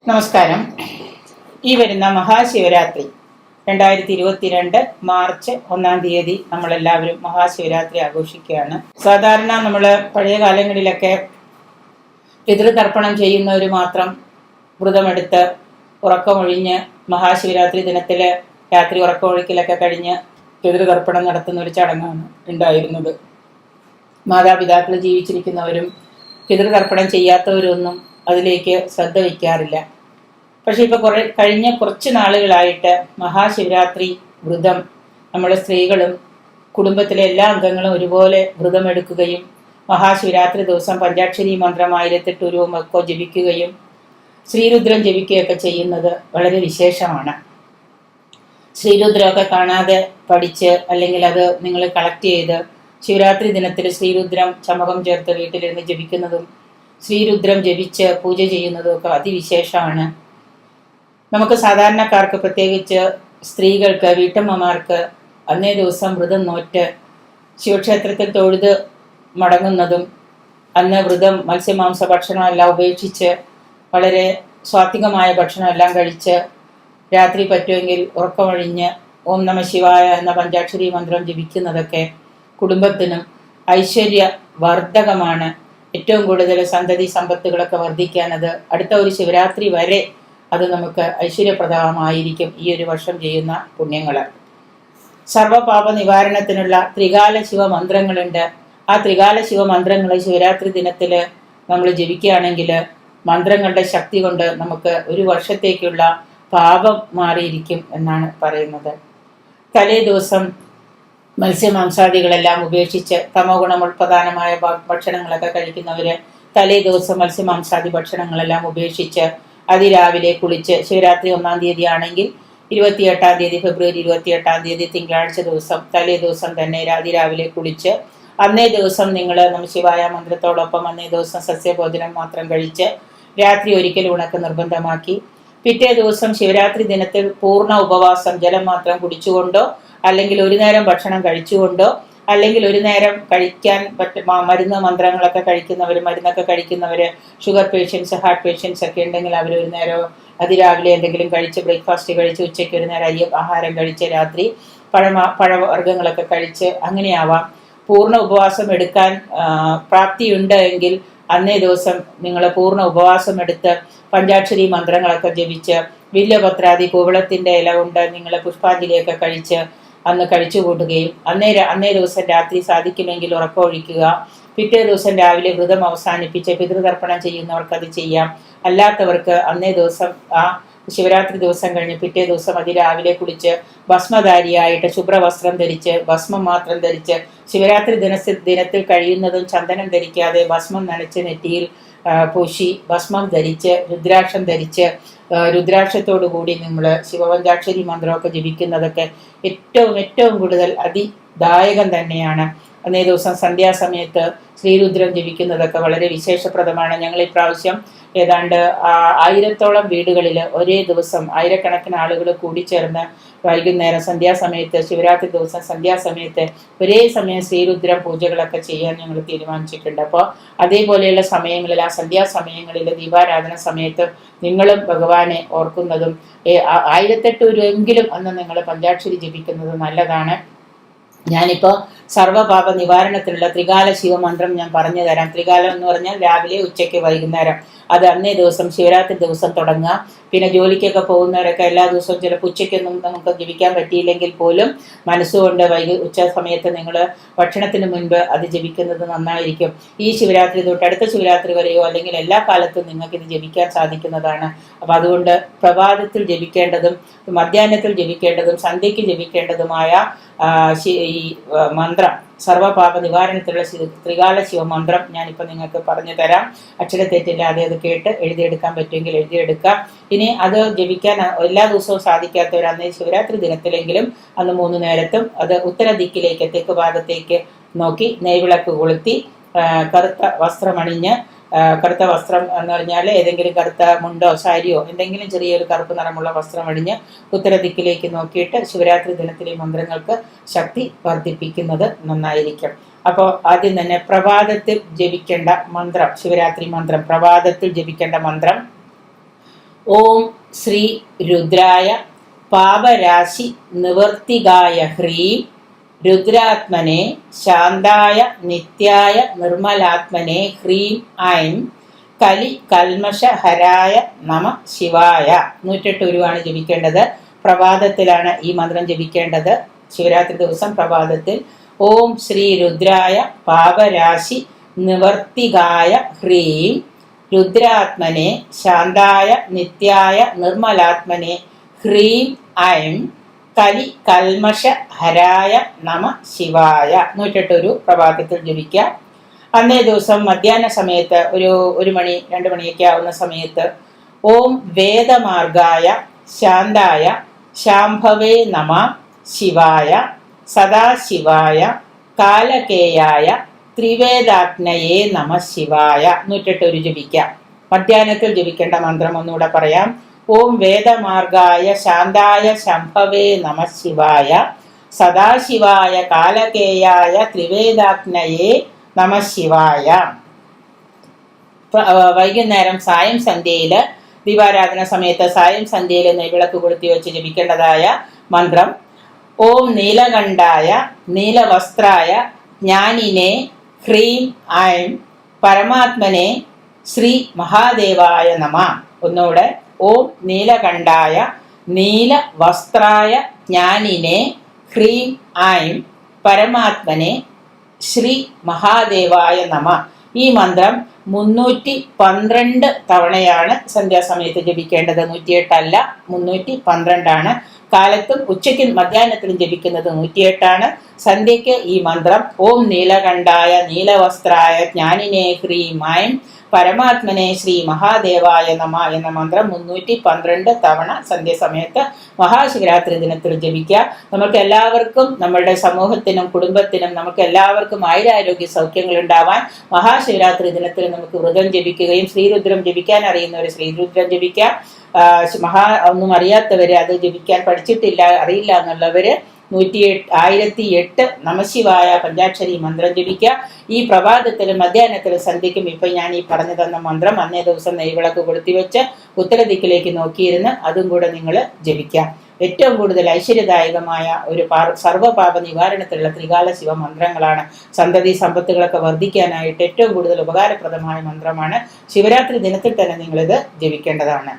നമസ്കാരം. ഈ വരുന്ന മഹാശിവരാത്രി 2022 മാർച്ച് 1-ാം തീയതി നമ്മളെല്ലാവരും മഹാശിവരാത്രി ആഘോഷിക്കുകയാണ്. സാധാരണ നമ്മൾ പഴയ കാലങ്ങളിലൊക്കെ പിതൃതർപ്പണം ചെയ്യുന്നവർ മാത്രം വ്രതമെടുത്ത് ഉറക്കമൊഴിഞ്ഞ് മഹാശിവരാത്രി ദിനത്തിൽ രാത്രി ഉറക്കമൊഴിക്കലൊക്കെ കഴിഞ്ഞ് പിതൃതർപ്പണം നടത്തുന്ന ഒരു ചടങ്ങാണ് ഉണ്ടായിരുന്നത്. മാതാപിതാക്കൾ ജീവിച്ചിരിക്കുന്നവരും പിതൃതർപ്പണം ചെയ്യാത്തവരൊന്നും അതിലേക്ക് ശ്രദ്ധ വയ്ക്കാറില്ല. പക്ഷെ ഇപ്പോൾ കഴിഞ്ഞ കുറച്ച് നാളുകളായിട്ട് മഹാശിവരാത്രി വ്രതം നമ്മുടെ സ്ത്രീകളും കുടുംബത്തിലെ എല്ലാ അംഗങ്ങളും ഒരുപോലെ വ്രതമെടുക്കുകയും മഹാശിവരാത്രി ദിവസം പഞ്ചാക്ഷരി മന്ത്രം 1008 ഉരുവം ഒക്കെ ജപിക്കുകയും ശ്രീരുദ്രം ജപിക്കുകയൊക്കെ ചെയ്യുന്നത് വളരെ വിശേഷമാണ്. ശ്രീരുദ്രമൊക്കെ കാണാതെ പഠിച്ച് അല്ലെങ്കിൽ അത് നിങ്ങൾ കളക്ട് ചെയ്ത് ശിവരാത്രി ദിനത്തിൽ ശ്രീരുദ്രം ചമകം ചേർത്ത് വീട്ടിലിരുന്ന് ജപിക്കുന്നതും ശ്രീരുദ്രം ജപിച്ച് പൂജ ചെയ്യുന്നതും ഒക്കെ അതിവിശേഷമാണ്. നമുക്ക് സാധാരണക്കാർക്ക്, പ്രത്യേകിച്ച് സ്ത്രീകൾക്ക്, വീട്ടമ്മമാർക്ക് അന്നേ ദിവസം വ്രതം നോറ്റ് ശിവക്ഷേത്രത്തിൽ തൊഴുത് മടങ്ങുന്നതും അന്ന് വ്രതം മത്സ്യമാംസ ഭക്ഷണം എല്ലാം ഉപേക്ഷിച്ച് വളരെ സ്വാത്വികമായ ഭക്ഷണം എല്ലാം കഴിച്ച് രാത്രി പറ്റുമെങ്കിൽ ഉറക്കമൊഴിഞ്ഞ് ഓം നമ ശിവായ എന്ന പഞ്ചാക്ഷരി മന്ത്രം ജപിക്കുന്നതൊക്കെ കുടുംബത്തിനും ഐശ്വര്യവർദ്ധകമാണ്. ഏറ്റവും കൂടുതൽ സന്തതി സമ്പത്തുകളൊക്കെ വർദ്ധിക്കാൻ അത് അടുത്ത ഒരു ശിവരാത്രി വരെ അത് നമുക്ക് ഐശ്വര്യപ്രദമായിരിക്കും. ഈ ഒരു വർഷം ചെയ്യുന്ന പുണ്യങ്ങൾ. സർവപാപ നിവാരണത്തിനുള്ള ത്രികാല ശിവമന്ത്രങ്ങളുണ്ട്. ആ ത്രികാല ശിവമന്ത്രങ്ങൾ ശിവരാത്രി ദിനത്തിൽ നമ്മൾ ജപിക്കുകയാണെങ്കിൽ മന്ത്രങ്ങളുടെ ശക്തി കൊണ്ട് നമുക്ക് ഒരു വർഷത്തേക്കുള്ള പാപം മാറിയിരിക്കും എന്നാണ് പറയുന്നത്. തലേ ദിവസം മത്സ്യമാംസാദികളെല്ലാം ഉപേക്ഷിച്ച് തമോ ഗുണമുൾപ്രധാനമായ ഭക്ഷണങ്ങളൊക്കെ കഴിക്കുന്നവര് തലേ ദിവസം മത്സ്യമാംസാദി ഭക്ഷണങ്ങളെല്ലാം ഉപേക്ഷിച്ച് അതിരാവിലെ കുളിച്ച്, ശിവരാത്രി 1-ാം തീയതി ആണെങ്കിൽ 28-ാം തീയതി ഫെബ്രുവരി 28-ാം തീയതി തിങ്കളാഴ്ച ദിവസം തലേ ദിവസം തന്നെ അതിരാവിലെ കുളിച്ച് അന്നേ ദിവസം നിങ്ങൾ നമഃശിവായ മന്ത്രത്തോടൊപ്പം അന്നേ ദിവസം സസ്യഭോജനം മാത്രം കഴിച്ച് രാത്രി ഒരിക്കൽ ഉണക്ക് നിർബന്ധമാക്കി പിറ്റേ ദിവസം ശിവരാത്രി ദിനത്തിൽ പൂർണ്ണ ഉപവാസം, ജലം മാത്രം കുടിച്ചുകൊണ്ടോ അല്ലെങ്കിൽ ഒരു നേരം ഭക്ഷണം കഴിച്ചുകൊണ്ടോ അല്ലെങ്കിൽ ഒരു നേരം കഴിക്കാൻ മരുന്ന് മന്ത്രങ്ങളൊക്കെ മരുന്നൊക്കെ കഴിക്കുന്നവര് ഷുഗർ പേഷ്യൻസ്, ഹാർട്ട് പേഷ്യൻസ് ഒക്കെ ഉണ്ടെങ്കിൽ അവർ ഒരു നേരം അതിരാവിലെ എന്തെങ്കിലും കഴിച്ച് ബ്രേക്ക്ഫാസ്റ്റ് കഴിച്ച് ഉച്ചയ്ക്ക് ഒരു നേരം ആഹാരം കഴിച്ച് രാത്രി പഴവർഗ്ഗങ്ങളൊക്കെ കഴിച്ച് അങ്ങനെയാവാം. പൂർണ്ണ ഉപവാസം എടുക്കാൻ പ്രാപ്തിയുണ്ട് എങ്കിൽ അന്നേ ദിവസം നിങ്ങൾ പൂർണ്ണ ഉപവാസം എടുത്ത് പഞ്ചാക്ഷരി മന്ത്രങ്ങളൊക്കെ ജപിച്ച് വില്യപത്രാദി കൂവളത്തിന്റെ ഇല കൊണ്ട് നിങ്ങൾ പുഷ്പാഞ്ജലിയൊക്കെ കഴിച്ച് അന്ന് കഴിച്ചു കൂട്ടുകയും അന്നേ ദിവസം രാത്രി സാധിക്കുമെങ്കിൽ ഉറക്കമൊഴിക്കുക. പിറ്റേ ദിവസം രാവിലെ വ്രതം അവസാനിപ്പിച്ച് പിതൃതർപ്പണം ചെയ്യുന്നവർക്ക് അത് ചെയ്യാം. അല്ലാത്തവർക്ക് അന്നേ ദിവസം ആ ശിവരാത്രി ദിവസം കഴിഞ്ഞ് പിറ്റേ ദിവസം അതിരാവിലെ കുളിച്ച് ഭസ്മധാരിയായിട്ട് ശുഭ്രവസ്ത്രം ധരിച്ച് ഭസ്മം മാത്രം ധരിച്ച് ശിവരാത്രി ദിനത്തിൽ കഴിയുന്നതും ചന്ദനം ധരിക്കാതെ ഭസ്മം നനച്ച് നെറ്റിയിൽ പൂശി ഭസ്മം ധരിച്ച് രുദ്രാക്ഷം ധരിച്ച് രുദ്രാക്ഷത്തോടു കൂടി നമ്മൾ ശിവപഞ്ചാക്ഷരി മന്ത്രമൊക്കെ ജപിക്കുന്നതൊക്കെ ഏറ്റവും കൂടുതൽ അതിദായകം തന്നെയാണ്. അന്നേ ദിവസം സന്ധ്യാസമയത്ത് ശ്രീരുദ്രം ജപിക്കുന്നതൊക്കെ വളരെ വിശേഷപ്രദമാണ്. ഞങ്ങൾ ഇപ്രാവശ്യം ഏതാണ്ട് 1000-ഓളം വീടുകളിൽ ഒരേ ദിവസം ആയിരക്കണക്കിന് ആളുകൾ കൂടിച്ചേർന്ന് വൈകുന്നേരം സന്ധ്യാസമയത്ത്, ശിവരാത്രി ദിവസം സന്ധ്യാസമയത്ത് ഒരേ സമയം ശ്രീരുദ്രം പൂജകളൊക്കെ ചെയ്യാൻ ഞങ്ങൾ തീരുമാനിച്ചിട്ടുണ്ട്. അപ്പോൾ അതേപോലെയുള്ള സമയങ്ങളിൽ, ആ സന്ധ്യാസമയങ്ങളിൽ ദീപാരാധന സമയത്ത് നിങ്ങളും ഭഗവാനെ ഓർക്കുന്നതും 1008 രൂപയെങ്കിലും അന്ന് നിങ്ങൾ പഞ്ചാക്ഷരി ജപിക്കുന്നത് നല്ലതാണ്. ഞാനിപ്പോൾ സർവപാപ നിവാരണത്തിനുള്ള ത്രികാല ശിവമന്ത്രം ഞാൻ പറഞ്ഞു തരാം. ത്രികാലം എന്ന് പറഞ്ഞാൽ രാവിലെ, ഉച്ചയ്ക്ക്, വൈകുന്നേരം. അത് അന്നേ ദിവസം ശിവരാത്രി ദിവസം തുടങ്ങുക. പിന്നെ ജോലിക്കൊക്കെ പോകുന്നവരൊക്കെ എല്ലാ ദിവസവും ചിലപ്പോൾ ഉച്ചയ്ക്കൊന്നും നമുക്ക് ജപിക്കാൻ പറ്റിയില്ലെങ്കിൽ പോലും മനസ്സുകൊണ്ട് ഉച്ച സമയത്ത് നിങ്ങൾ ഭക്ഷണത്തിന് മുൻപ് അത് ജപിക്കുന്നത് നന്നായിരിക്കും. ഈ ശിവരാത്രി തൊട്ട് അടുത്ത ശിവരാത്രി വരെയോ അല്ലെങ്കിൽ എല്ലാ കാലത്തും നിങ്ങൾക്ക് ഇത് ജപിക്കാൻ സാധിക്കുന്നതാണ്. അപ്പം അതുകൊണ്ട് പ്രഭാതത്തിൽ ജപിക്കേണ്ടതും മധ്യാഹ്നത്തിൽ ജപിക്കേണ്ടതും സന്ധ്യയ്ക്ക് ജപിക്കേണ്ടതുമായ ഈ മന്ത്രം, സർവപാപ നിവാരണത്തിലുള്ള ത്രികാല ശിവമന്ത്രം ഞാനിപ്പോൾ നിങ്ങൾക്ക് പറഞ്ഞു തരാം. അക്ഷരത്തെറ്റില്ലാതെ അത് കേട്ട് എഴുതിയെടുക്കാൻ പറ്റുമെങ്കിൽ എഴുതിയെടുക്കാം. ഇനി അത് ജപിക്കാൻ എല്ലാ ദിവസവും സാധിക്കാത്തവർ അന്നേ ശിവരാത്രി ദിനത്തിലെങ്കിലും അന്ന് 3 നേരത്തും അത് ഉത്തര ദിക്കിലേക്ക്, തെക്ക് ഭാഗത്തേക്ക് നോക്കി നെയ്വിളക്ക് കൊളുത്തി കറുത്ത വസ്ത്രമണിഞ്ഞ്, കറുത്ത വസ്ത്രം എന്ന് പറഞ്ഞാൽ ഏതെങ്കിലും കറുത്ത മുണ്ടോ സാരിയോ എന്തെങ്കിലും ചെറിയൊരു കറുപ്പ് നിറമുള്ള വസ്ത്രം അണിഞ്ഞ് ഉത്തരദിക്കിലേക്ക് നോക്കിയിട്ട് ശിവരാത്രി ദിനത്തിലെ മന്ത്രങ്ങൾക്ക് ശക്തി വർദ്ധിപ്പിക്കുന്നത് നന്നായിരിക്കും. അപ്പോൾ ആദ്യം തന്നെ പ്രഭാതത്തിൽ ജപിക്കേണ്ട മന്ത്രം, ശിവരാത്രി മന്ത്രം, പ്രഭാതത്തിൽ ജപിക്കേണ്ട മന്ത്രം ഓം ശ്രീ രുദ്രായ പാപരാശി നിവർത്തികായ ഹ്രീം രുദ്രാത്മനെ ശാന്തായ നിത്യായ നിർമ്മലാത്മനെ ഹ്രീം ഐം കലി കൽമഷഹരായ നമ ശിവായ. 108 ഉരുവാണ് ജപിക്കേണ്ടത്. പ്രഭാതത്തിലാണ് ഈ മന്ത്രം ജപിക്കേണ്ടത്. ശിവരാത്രി ദിവസം പ്രഭാതത്തിൽ ഓം ശ്രീ രുദ്രായ പാപരാശി നിവർത്തികായ ഹ്രീം രുദ്രാത്മനെ ശാന്തായ നിത്യായ നിർമ്മലാത്മനെ ഹ്രീം ഐം കലി കൽമഷ ഹരായ നമ ശിവായ. 108 ഒരു പ്രഭാതത്തിൽ ജപിക്കാം. അന്നേ ദിവസം മധ്യാഹ്ന സമയത്ത് ഒരു മണി 2 മണിയൊക്കെ ആവുന്ന സമയത്ത് ഓം വേദമാർഗായ ശാന്തായ ശാംഭവേ നമ ശിവായ സദാശിവായ കാലകേയായ ത്രിവേദാഗ്നയേ നമ ശിവായ. 108 ഒരു ജപിക്കാം. മധ്യാഹ്നത്തിൽ ജപിക്കേണ്ട മന്ത്രം ഒന്നുകൂടെ പറയാം. ഓം വേദമാർഗായ ശാന്തായ ശംഭവേ നമ ശിവായ സദാശിവായ കാലകേയായ ത്രിവേദാഗ്നയേ നമ ശിവായ. വൈകുന്നേരം സായം സന്ധ്യയില് ദീപാരാധന സമയത്ത് സായം സന്ധ്യയിൽ നെയ്വിളക്ക് കൊളുത്തി വെച്ച് ജപിക്കേണ്ടതായ മന്ത്രം ഓം നീലകണ്ഠായ നീലവസ്ത്രായ ജ്ഞാനിനെ ഹ്രീം ഐം പരമാത്മനെ ശ്രീ മഹാദേവായ നമ. ഒന്നുകൂടെ ഓം നീലകണ്ഠായ നീലവസ്ത്രായ ജ്ഞാനിനെ ഹ്രീം ഐം പരമാത്മനെ ശ്രീ മഹാദേവായ നമ. ഈ മന്ത്രം 312 തവണയാണ് സന്ധ്യാസമയത്ത് ജപിക്കേണ്ടത്. 108 അല്ല, 312 കാലത്തും ഉച്ചയ്ക്കും മധ്യാഹ്നത്തിലും ജപിക്കുന്നത് 108. സന്ധ്യയ്ക്ക് ഈ മന്ത്രം ഓം നീലകണ്ഠായ നീലവസ്ത്രായ ജ്ഞാനിനെ ഹ്രീം ഐം പരമാത്മനെ ശ്രീ മഹാദേവായ നമ എന്ന മന്ത്രം 312 തവണ സന്ധ്യാസമയത്ത് മഹാശിവരാത്രി ദിനത്തിൽ ജപിക്കുക. നമുക്ക് എല്ലാവർക്കും, നമ്മളുടെ സമൂഹത്തിനും കുടുംബത്തിനും നമുക്ക് എല്ലാവർക്കും ആയുരാരോഗ്യ സൗഖ്യങ്ങൾ ഉണ്ടാവാൻ മഹാശിവരാത്രി ദിനത്തിൽ നമുക്ക് വ്രതം ജപിക്കുകയും ശ്രീരുദ്രം ജപിക്കാൻ അറിയുന്നവർ ശ്രീരുദ്രം ജപിക്കാം. ഒന്നും അറിയാത്തവര്, അത് ജപിക്കാൻ പഠിച്ചിട്ടില്ല, അറിയില്ല എന്നുള്ളവര് 1008 നമശിവായ പഞ്ചാക്ഷരി മന്ത്രം ജപിക്കുക. ഈ പ്രഭാതത്തിലും മധ്യാഹ്നത്തിലും സന്ധ്യയ്ക്കും ഇപ്പൊ ഞാൻ ഈ പറഞ്ഞു തന്ന മന്ത്രം അന്നേ ദിവസം നെയ്വിളക്ക് കൊളുത്തി വെച്ച് ഉത്തരദിക്കിലേക്ക് നോക്കിയിരുന്ന് അതും കൂടെ നിങ്ങൾ ജപിക്കാം. ഏറ്റവും കൂടുതൽ ഐശ്വര്യദായകമായ ഒരു സർവ്വപാപ നിവാരണത്തിലുള്ള ത്രികാല ശിവ മന്ത്രങ്ങളാണ്. സന്തതി സമ്പത്തുകളൊക്കെ വർദ്ധിക്കാനായിട്ട് ഏറ്റവും കൂടുതൽ ഉപകാരപ്രദമായ മന്ത്രമാണ്. ശിവരാത്രി ദിനത്തിൽ തന്നെ നിങ്ങളിത് ജപിക്കേണ്ടതാണ്.